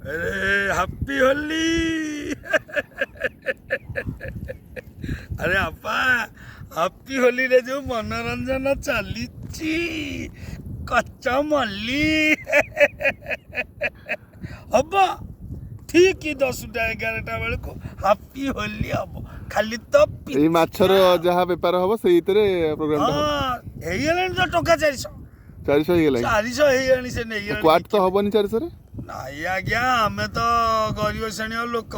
अरे हैप्पी होली अरे आपा हैप्पी होली रे जो मनोरंजन चली कच्चा मल्ली हम ठीक 10टा 11टा बेल को हैप्पी होली हम खाली तो एई माछर जहा बेपार हबो सेई इतरे प्रोग्राम हाँ हेगलानी तो टका 400 हो गेलै 400 हेगलानी से नहीं क्वाट तो हबनी 400 रे नाई आज्ञा आमे तो गरीब श्रेणी लोक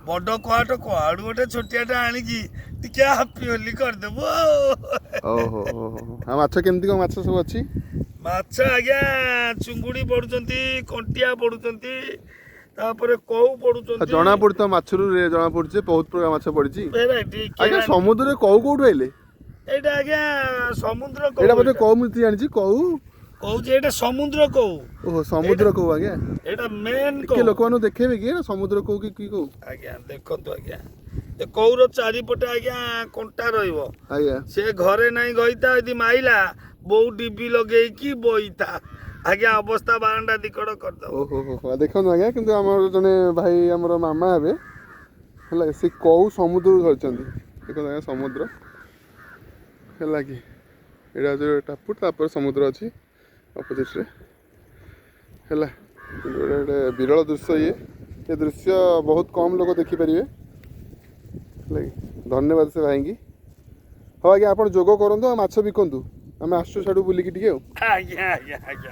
बड़ कुआट कुआड़ गोटे छोटियाटा आनिकी टिके हैप्पी होली करदेबु ओहो आ माछ केमती को माछ सब अछि माछ आज्ञा चुंगुड़ी पड़ुचंती कंटिया पड़ुचंती तापर कौ पड़ुचंती जना पड़तो माछरु रे जना पड़छे बहुत प्रकार माछ पड़छि भेराइटी आज्ञा समुद्र रे कौ कोठु आइले एटा आज्ञा समुद्र कौ एटा बोले कौ मुति जानि छी कौ कहू जे एटा समुद्र कौ ओहो समुद्र कौ आज्ञा एटा मेन के लोक मानु देखेबे कि समुद्र कौ की कौ आज्ञा देखंतु आज्ञा ए कौर चारिपटे आज्ञा कंटा रहइबो आज्ञा से घरे नहीं गईता यदि माइला बहु डिबी लगे कि बईता आज्ञा अवस्था बारंडा दिकड़ कर दो ओहो देखो आज्ञा किंतु हमर जने भाई हमर मामा हेबे हला से कौ समुद्र धरचंदी देखो आज्ञा समुद्र हला कि एडा जो टापू तापर समुद्र अछि अपोजिट रे हला एडा विरल दृश्य ये दृश्य बहुत कम लोग देखि परिबे धन्यवाद से भाई हाँ आज्ञा आप जोग करूँ माछ बिकतु आम आसु साड़ू बुलिकी टिके आज्ञा आज्ञा आज्ञा